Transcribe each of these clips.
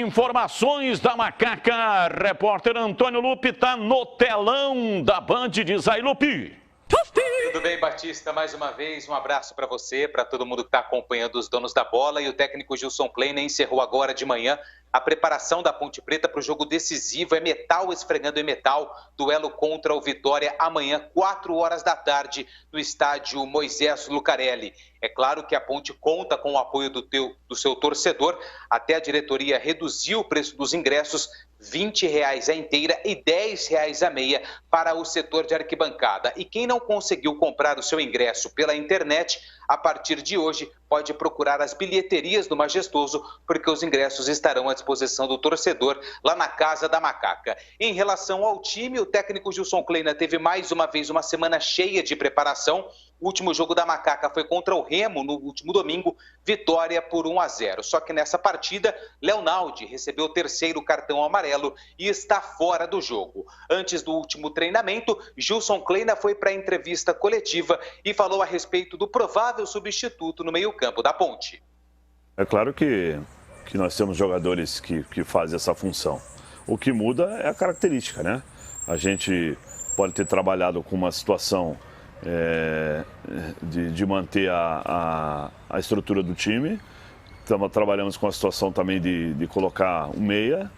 informações da Macaca. Repórter Antônio Lupe está no telão da Band. Diz aí, Lupe. Tudo bem, Batista? Mais uma vez, um abraço para você, para todo mundo que está acompanhando os donos da bola. E o técnico Gilson Kleina encerrou agora de manhã a preparação da Ponte Preta para o jogo decisivo. É metal esfregando em metal, duelo contra o Vitória amanhã, 4 horas da tarde, no estádio Moisés Lucarelli. É claro que a Ponte conta com o apoio do seu torcedor. Até a diretoria reduziu o preço dos ingressos, R$20 a inteira e R$10 a meia para o setor de arquibancada. E quem não conseguiu comprar o seu ingresso pela internet, a partir de hoje pode procurar as bilheterias do Majestoso, porque os ingressos estarão à disposição do torcedor lá na Casa da Macaca. Em relação ao time, o técnico Gilson Kleina teve mais uma vez uma semana cheia de preparação. O último jogo da Macaca foi contra o Remo no último domingo, vitória por 1-0. Só que nessa partida, Leonaldi recebeu o 3º cartão amarelo e está fora do jogo. Antes do último treinamento, Gilson Kleina foi para a entrevista coletiva e falou a respeito do provável substituto no meio-campo da Ponte. É claro que nós temos jogadores que fazem essa função. O que muda é a característica, né? A gente pode ter trabalhado com uma situação de manter a estrutura do time. Trabalhamos com a situação também de colocar um meia.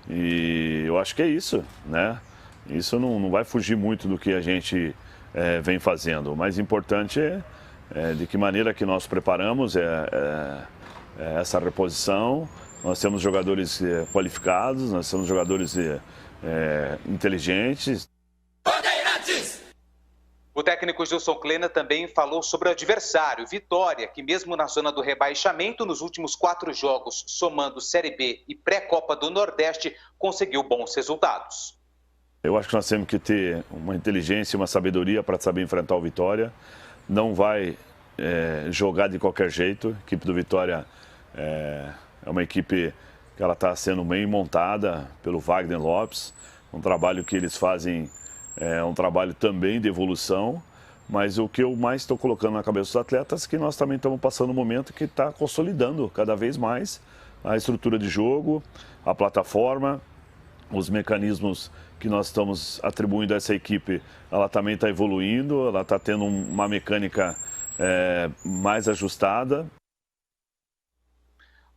E eu acho que é isso, né? Isso não vai fugir muito do que a gente vem fazendo. O mais importante é de que maneira que nós preparamos essa reposição. Nós temos jogadores qualificados, nós temos jogadores inteligentes. O técnico Gilson Kleina também falou sobre o adversário, Vitória, que mesmo na zona do rebaixamento, nos últimos 4 jogos, somando Série B e pré-Copa do Nordeste, conseguiu bons resultados. Eu acho que nós temos que ter uma inteligência e uma sabedoria para saber enfrentar o Vitória. Não vai jogar de qualquer jeito. A equipe do Vitória é uma equipe que ela está sendo bem montada pelo Wagner Lopes. Um trabalho que eles fazem é um trabalho também de evolução, mas o que eu mais estou colocando na cabeça dos atletas é que nós também estamos passando um momento que está consolidando cada vez mais a estrutura de jogo, a plataforma, os mecanismos que nós estamos atribuindo a essa equipe, ela também está evoluindo, ela está tendo uma mecânica mais ajustada.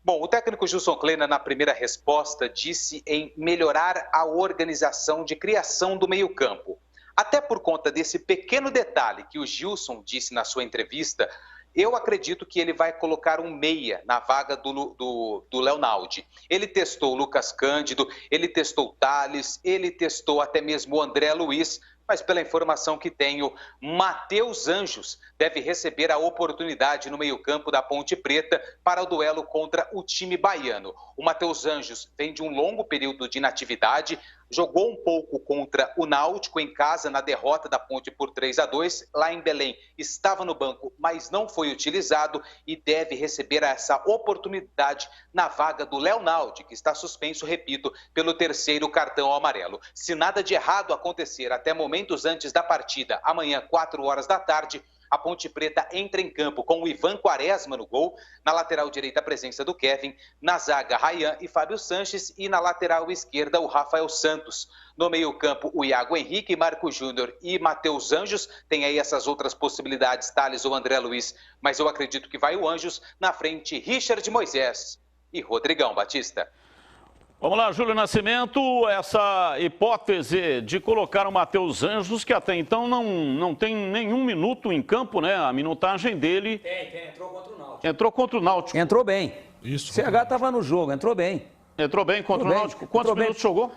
Bom, o técnico Gilson Kleina, na primeira resposta, disse em melhorar a organização de criação do meio-campo. Até por conta desse pequeno detalhe que o Gilson disse na sua entrevista, eu acredito que ele vai colocar um meia na vaga do Leonaldi. Ele testou o Lucas Cândido, ele testou o Thales, ele testou até mesmo o André Luiz, mas pela informação que tenho, Matheus Anjos deve receber a oportunidade no meio-campo da Ponte Preta para o duelo contra o time baiano. O Matheus Anjos vem de um longo período de inatividade, jogou um pouco contra o Náutico em casa na derrota da Ponte por 3-2. Lá em Belém estava no banco, mas não foi utilizado e deve receber essa oportunidade na vaga do Leonaldi, que está suspenso, repito, pelo 3º cartão amarelo. Se nada de errado acontecer até momentos antes da partida, amanhã, 4 horas da tarde, a Ponte Preta entra em campo com o Ivan Quaresma no gol, na lateral direita a presença do Kevin, na zaga Ryan e Fábio Sanches e na lateral esquerda o Rafael Santos. No meio-campo o Iago Henrique, Marco Júnior e Matheus Anjos. Tem aí essas outras possibilidades, Thales ou André Luiz, mas eu acredito que vai o Anjos, na frente Richard Moisés e Rodrigão Batista. Vamos lá, Júlio Nascimento, essa hipótese de colocar o Matheus Anjos, que até então não tem nenhum minuto em campo, né? A minutagem dele... Entrou contra o Náutico. Entrou contra o Náutico. Entrou bem. Isso. O CH estava no jogo, entrou bem. Entrou bem contra o Náutico. Quantos minutos jogou?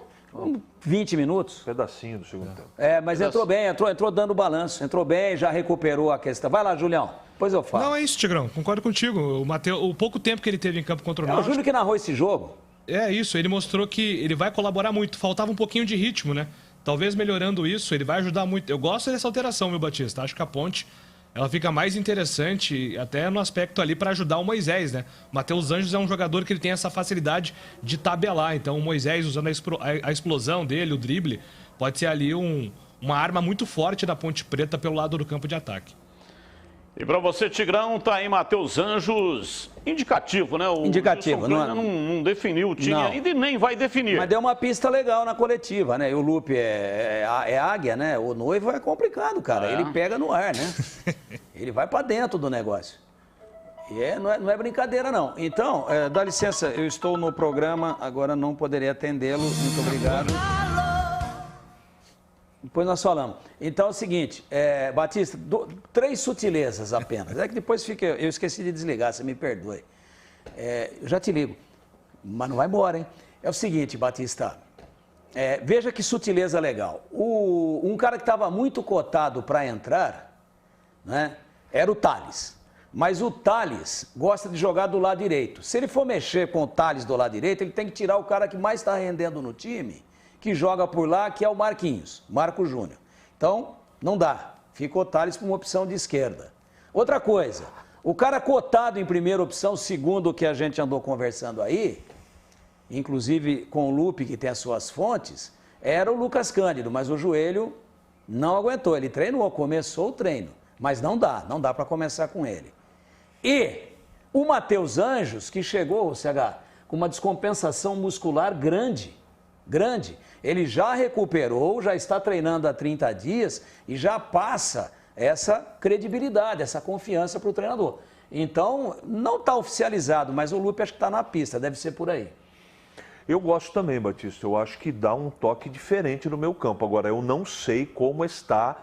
20 minutos. Pedacinho do segundo tempo. Mas entrou bem, entrou dando balanço. Entrou bem, já recuperou a questão. Vai lá, Julião. Depois eu falo. Não, é isso, Tigrão. Concordo contigo. O pouco tempo que ele teve em campo contra o Náutico... É o Júlio que narrou esse jogo. É isso, ele mostrou que ele vai colaborar muito. Faltava um pouquinho de ritmo, né? Talvez melhorando isso, ele vai ajudar muito. Eu gosto dessa alteração, meu Batista. Acho que a Ponte, ela fica mais interessante até no aspecto ali para ajudar o Moisés, né? O Matheus Anjos é um jogador que ele tem essa facilidade de tabelar. Então o Moisés, usando a explosão dele, o drible, pode ser ali uma arma muito forte da Ponte Preta pelo lado do campo de ataque. E para você, Tigrão, tá aí Matheus Anjos, indicativo, né? O Indicativo, não definiu o time ainda e nem vai definir. Mas deu uma pista legal na coletiva, né? E o Lupe é águia, né? O noivo é complicado, cara. Ele pega no ar, né? Ele vai para dentro do negócio. E não é brincadeira, não. Então, dá licença, eu estou no programa, agora não poderia atendê-lo. Muito obrigado. Depois nós falamos. Então é o seguinte, Batista, 3 sutilezas apenas. É que depois eu esqueci de desligar, você me perdoe. Eu já te ligo, mas não vai embora, hein? É o seguinte, Batista, veja que sutileza legal. Um cara que estava muito cotado para entrar, né, era o Thales. Mas o Thales gosta de jogar do lado direito. Se ele for mexer com o Thales do lado direito, ele tem que tirar o cara que mais está rendendo no time, que joga por lá, que é o Marquinhos, Marco Júnior. Então, não dá. Fica o Thales com uma opção de esquerda. Outra coisa, o cara cotado em primeira opção, segundo o que a gente andou conversando aí, inclusive com o Lupe, que tem as suas fontes, era o Lucas Cândido, mas o joelho não aguentou. Ele treinou, começou o treino, mas não dá para começar com ele. E o Matheus Anjos, que chegou, CH, com uma descompensação muscular grande. Ele já recuperou, já está treinando há 30 dias e já passa essa credibilidade, essa confiança para o treinador. Então, não está oficializado, mas o Lupe acho que está na pista, deve ser por aí. Eu gosto também, Batista, eu acho que dá um toque diferente no meu campo. Agora, eu não sei como está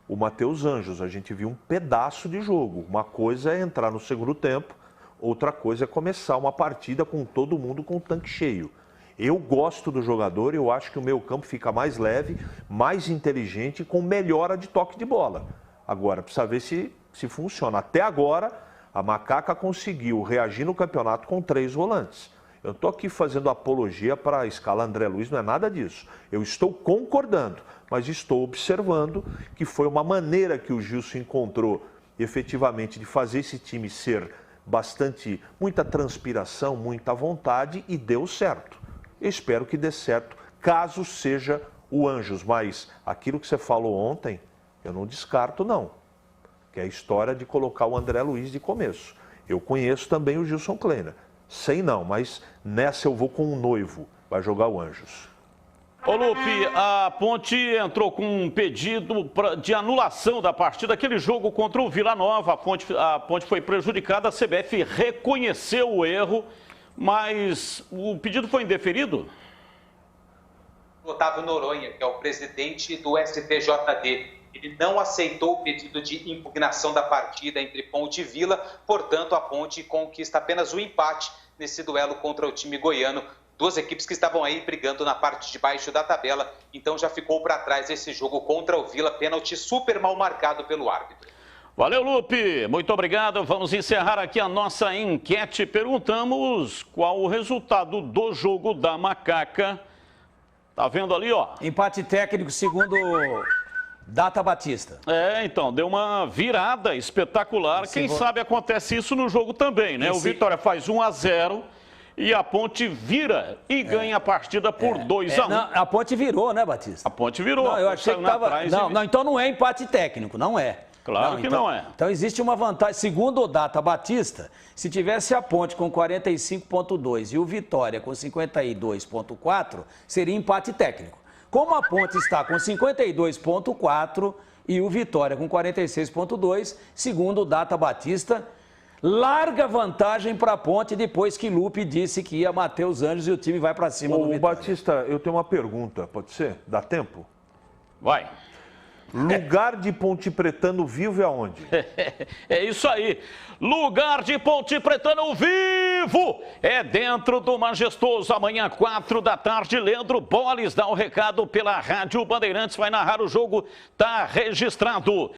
o Matheus Anjos, a gente viu um pedaço de jogo. Uma coisa é entrar no segundo tempo, outra coisa é começar uma partida com todo mundo com o tanque cheio. Eu gosto do jogador, eu acho que o meu campo fica mais leve, mais inteligente, com melhora de toque de bola. Agora, precisa ver se funciona. Até agora, a Macaca conseguiu reagir no campeonato com 3 volantes. Eu estou aqui fazendo apologia para a escala André Luiz, não é nada disso. Eu estou concordando, mas estou observando que foi uma maneira que o Gilson encontrou efetivamente de fazer esse time ser muita transpiração, muita vontade e deu certo. Eu espero que dê certo, caso seja o Anjos, mas aquilo que você falou ontem, eu não descarto não, que é a história de colocar o André Luiz de começo. Eu conheço também o Gilson Kleina, sei não, mas nessa eu vou com o noivo, vai jogar o Anjos. Ô Lupe, a Ponte entrou com um pedido de anulação da partida, aquele jogo contra o Vila Nova, a Ponte foi prejudicada, a CBF reconheceu o erro, mas o pedido foi indeferido? Otávio Noronha, que é o presidente do STJD, ele não aceitou o pedido de impugnação da partida entre Ponte e Vila, portanto a Ponte conquista apenas um empate nesse duelo contra o time goiano. 2 equipes que estavam aí brigando na parte de baixo da tabela, então já ficou para trás esse jogo contra o Vila, pênalti super mal marcado pelo árbitro. Valeu, Lupe. Muito obrigado. Vamos encerrar aqui a nossa enquete. Perguntamos qual o resultado do jogo da Macaca. Tá vendo ali, ó? Empate técnico segundo Data Batista. Então, deu uma virada espetacular. Quem sabe acontece isso no jogo também, né? O Vitória faz 1-0 e a Ponte vira e ganha a partida por 2-1. Não, a Ponte virou, né, Batista? A Ponte virou. Não, eu achei que tava... Não, então não é empate técnico, não é. Claro que não é. Então existe uma vantagem. Segundo o Data Batista, se tivesse a Ponte com 45,2 e o Vitória com 52,4, seria empate técnico. Como a Ponte está com 52,4 e o Vitória com 46,2, segundo o Data Batista, larga vantagem para a Ponte depois que Lupe disse que ia Matheus Anjos e o time vai para cima do Vitória. Batista, eu tenho uma pergunta, pode ser? Dá tempo? Vai. Lugar de Ponte Pretano vivo é aonde? É isso aí. Lugar de Ponte Pretano vivo é dentro do Majestoso. Amanhã, 4 da tarde, Leandro Boles dá o recado pela Rádio Bandeirantes. Vai narrar o jogo, tá registrado.